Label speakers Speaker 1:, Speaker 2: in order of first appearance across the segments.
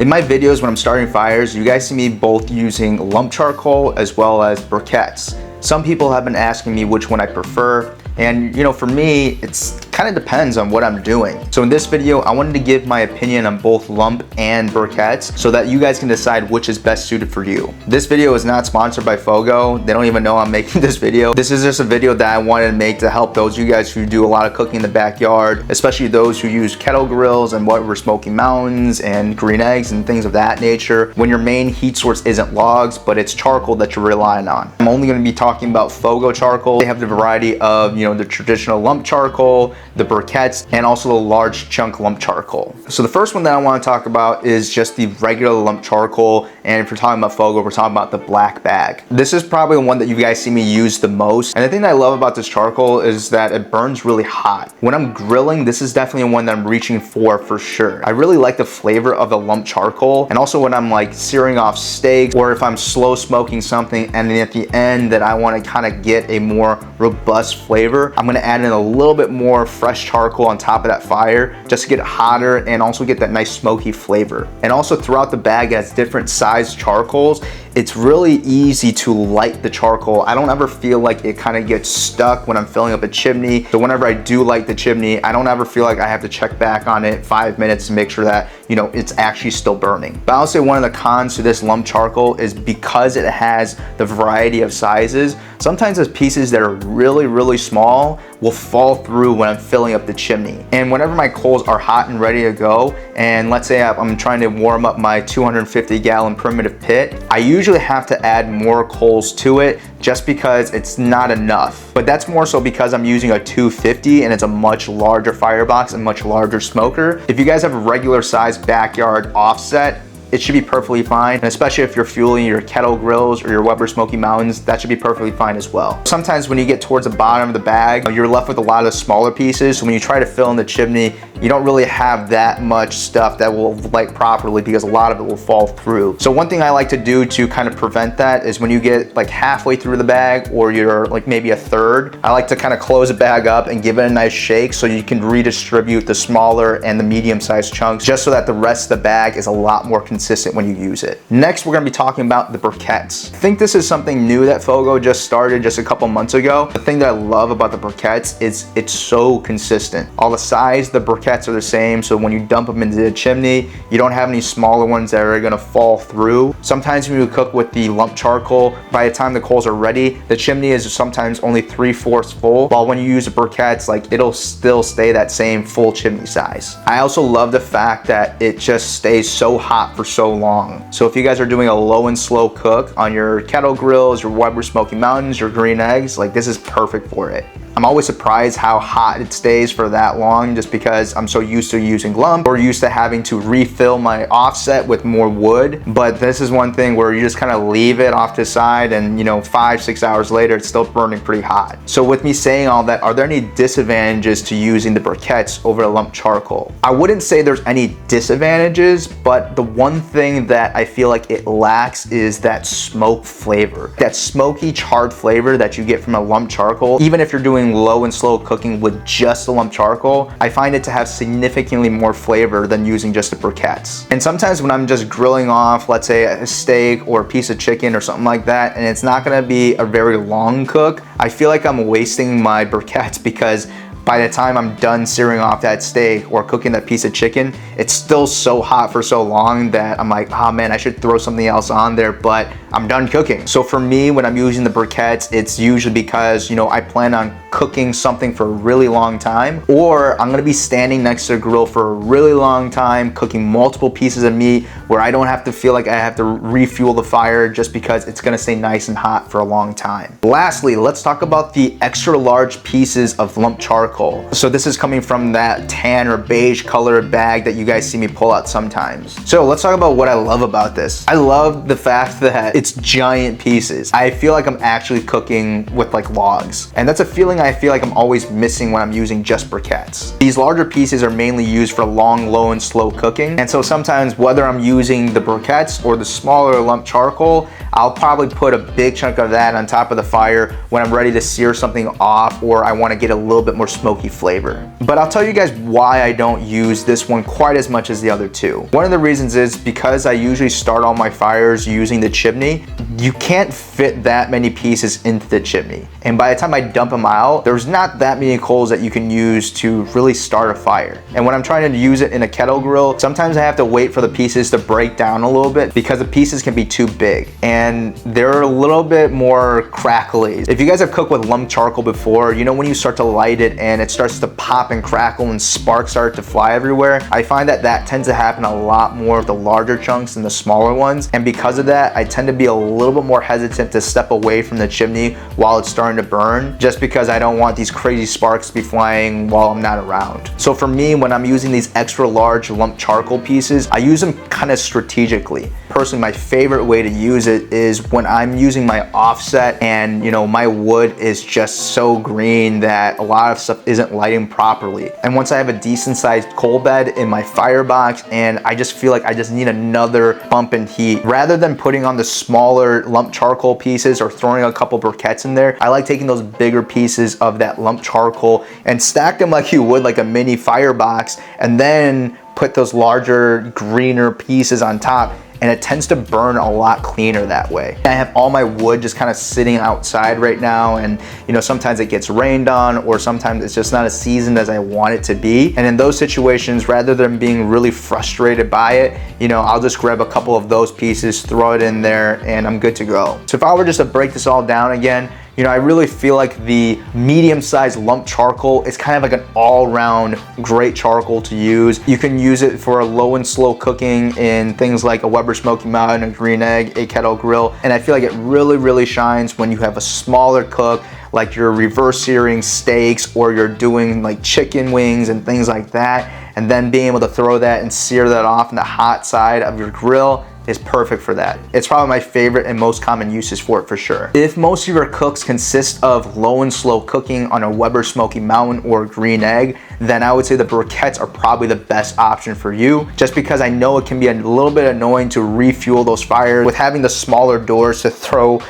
Speaker 1: In my videos when I'm starting fires, you guys see me both using lump charcoal as well as briquettes. Some people have been asking me which one I prefer, and for me, it's kind of depends on what I'm doing. So in this video, I wanted to give my opinion on both lump and briquettes so that you guys can decide which is best suited for you. This video is not sponsored by Fogo. They don't even know I'm making this video. This is just a video that I wanted to make to help those of you guys who do a lot of cooking in the backyard, especially those who use kettle grills and what we're smoking mountains and green eggs and things of that nature. When your main heat source isn't logs, but it's charcoal that you're relying on. I'm only going to be talking about Fogo charcoal. They have the variety of, the traditional lump charcoal, the briquettes, and also the large chunk lump charcoal. So the first one that I want to talk about is just the regular lump charcoal, and if we're talking about Fogo, we're talking about the black bag. This is probably the one that you guys see me use the most, and the thing that I love about this charcoal is that it burns really hot. When I'm grilling, this is definitely one that I'm reaching for sure. I really like the flavor of the lump charcoal, and also when I'm like searing off steaks, or if I'm slow smoking something and then at the end that I want to kind of get a more robust flavor, I'm going to add in a little bit more fresh charcoal on top of that fire just to get it hotter and also get that nice smoky flavor. And also throughout the bag, it has different sized charcoals. It's really easy to light the charcoal. I don't ever feel like it kind of gets stuck when I'm filling up a chimney. So whenever I do light the chimney, I don't ever feel like I have to check back on it 5 minutes to make sure that, it's actually still burning. But I'll say one of the cons to this lump charcoal is because it has the variety of sizes, sometimes the pieces that are really, really small will fall through when I'm filling up the chimney. And whenever my coals are hot and ready to go, and let's say I'm trying to warm up my 250-gallon primitive pit, I usually have to add more coals to it just because it's not enough. But that's more so because I'm using a 250 and it's a much larger firebox and much larger smoker. If you guys have a regular size backyard offset, it should be perfectly fine, and especially if you're fueling your kettle grills or your Weber Smoky Mountains, that should be perfectly fine as well. Sometimes when you get towards the bottom of the bag, you're left with a lot of smaller pieces, so when you try to fill in the chimney, you don't really have that much stuff that will light properly because a lot of it will fall through. So one thing I like to do to kind of prevent that is when you get like halfway through the bag or you're like maybe a third, I like to kind of close the bag up and give it a nice shake so you can redistribute the smaller and the medium-sized chunks just so that the rest of the bag is a lot more consistent when you use it. Next, we're going to be talking about the briquettes. I think this is something new that Fogo just started just a couple months ago. The thing that I love about the briquettes is it's so consistent. All the size, the briquettes are the same, so when you dump them into the chimney, you don't have any smaller ones that are going to fall through. Sometimes when you cook with the lump charcoal, by the time the coals are ready, the chimney is sometimes only 3/4 full, while when you use the briquettes, like it'll still stay that same full chimney size. I also love the fact that it just stays so hot for so long. So if you guys are doing a low and slow cook on your kettle grills, your Weber Smoky Mountains, your green eggs, like this is perfect for it. I'm always surprised how hot it stays for that long just because I'm so used to using lump or used to having to refill my offset with more wood. But this is one thing where you just kind of leave it off to the side and 5-6 hours later, it's still burning pretty hot. So with me saying all that, are there any disadvantages to using the briquettes over the lump charcoal? I wouldn't say there's any disadvantages, but the one thing that I feel like it lacks is that smoke flavor. That smoky charred flavor that you get from a lump charcoal, even if you're doing low and slow cooking with just the lump charcoal, I find it to have significantly more flavor than using just the briquettes. And sometimes when I'm just grilling off, let's say a steak or a piece of chicken or something like that, and it's not gonna be a very long cook, I feel like I'm wasting my briquettes because by the time I'm done searing off that steak or cooking that piece of chicken, it's still so hot for so long that I'm like, oh man, I should throw something else on there, but I'm done cooking. So for me, when I'm using the briquettes, it's usually because, I plan on cooking something for a really long time, or I'm gonna be standing next to the grill for a really long time, cooking multiple pieces of meat where I don't have to feel like I have to refuel the fire just because it's gonna stay nice and hot for a long time. Lastly, let's talk about the extra large pieces of lump charcoal. So this is coming from that tan or beige colored bag that you guys see me pull out sometimes. So let's talk about what I love about this. I love the fact that it's giant pieces. I feel like I'm actually cooking with like logs, and that's a feeling something I feel like I'm always missing when I'm using just briquettes. These larger pieces are mainly used for long, low, and slow cooking, and so sometimes whether I'm using the briquettes or the smaller lump charcoal, I'll probably put a big chunk of that on top of the fire when I'm ready to sear something off or I want to get a little bit more smoky flavor. But I'll tell you guys why I don't use this one quite as much as the other two. One of the reasons is because I usually start all my fires using the chimney. You can't fit that many pieces into the chimney, and by the time I dump them out, there's not that many coals that you can use to really start a fire. And when I'm trying to use it in a kettle grill, sometimes I have to wait for the pieces to break down a little bit because the pieces can be too big and they're a little bit more crackly. If you guys have cooked with lump charcoal before, you know when you start to light it and it starts to pop and crackle and sparks start to fly everywhere. I find that that tends to happen a lot more with the larger chunks than the smaller ones, and because of that I tend to be a little bit more hesitant to step away from the chimney while it's starting to burn, just because I don't want these crazy sparks to be flying while I'm not around. So for me, when I'm using these extra large lump charcoal pieces, I use them kind of strategically. Personally, my favorite way to use it is when I'm using my offset and my wood is just so green that a lot of stuff isn't lighting properly. And once I have a decent sized coal bed in my firebox and I just feel like I just need another bump in heat, rather than putting on the smaller lump charcoal pieces or throwing a couple briquettes in there, I like taking those bigger pieces of that lump charcoal and stack them like you would like a mini firebox, and then put those larger, greener pieces on top, and it tends to burn a lot cleaner that way. I have all my wood just kind of sitting outside right now, and sometimes it gets rained on, or sometimes it's just not as seasoned as I want it to be. And in those situations, rather than being really frustrated by it, I'll just grab a couple of those pieces, throw it in there, and I'm good to go. So if I were just to break this all down again, I really feel like the medium-sized lump charcoal is kind of like an all-round great charcoal to use. You can use it for low and slow cooking in things like a Weber Smoky Mountain, a green egg, a kettle grill, and I feel like it really shines when you have a smaller cook, like you're reverse searing steaks or you're doing like chicken wings and things like that, and then being able to throw that and sear that off in the hot side of your grill is perfect for that. It's probably my favorite and most common uses for it for sure. If most of your cooks consist of low and slow cooking on a Weber Smoky Mountain or green egg, then I would say the briquettes are probably the best option for you, just because I know it can be a little bit annoying to refuel those fires with having the smaller doors to throw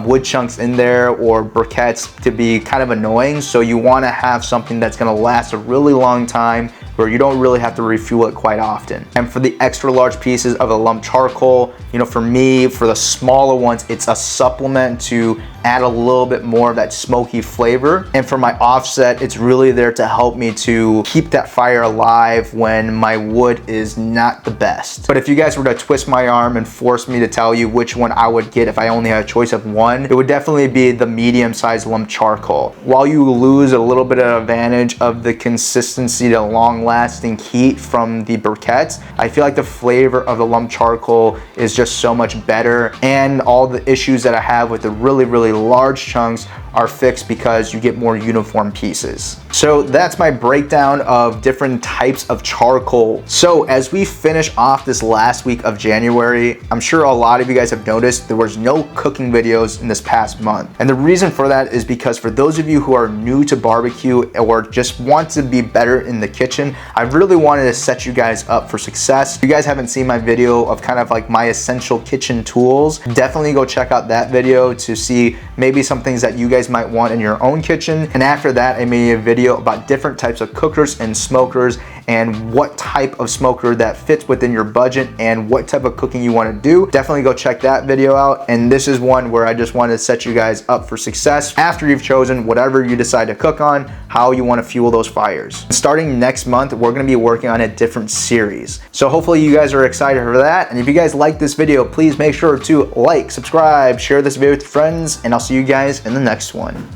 Speaker 1: wood chunks in there, or briquettes to be kind of annoying. So you want to have something that's going to last a really long time, where you don't really have to refuel it quite often. And for the extra large pieces of a lump charcoal, for me, for the smaller ones, it's a supplement to add a little bit more of that smoky flavor. And for my offset, it's really there to help me to keep that fire alive when my wood is not the best. But if you guys were to twist my arm and force me to tell you which one I would get if I only had a choice of one, it would definitely be the medium-sized lump charcoal. While you lose a little bit of advantage of the consistency to long-lasting heat from the briquettes, I feel like the flavor of the lump charcoal is just so much better, and all the issues that I have with the really large chunks are fixed because you get more uniform pieces. So that's my breakdown of different types of charcoal. So as we finish off this last week of January, I'm sure a lot of you guys have noticed there was no cooking videos in this past month. And the reason for that is because for those of you who are new to barbecue or just want to be better in the kitchen, I really wanted to set you guys up for success. If you guys haven't seen my video of kind of like my essential kitchen tools, definitely go check out that video to see maybe some things that you guys might want in your own kitchen. And after that, I made a video about different types of cookers and smokers and what type of smoker that fits within your budget and what type of cooking you want to do. Definitely go check that video out. And this is one where I just wanted to set you guys up for success after you've chosen whatever you decide to cook on, how you want to fuel those fires. Starting next month, we're going to be working on a different series. So hopefully you guys are excited for that. And if you guys like this video, please make sure to like, subscribe, share this video with friends, and I'll see you guys in the next one.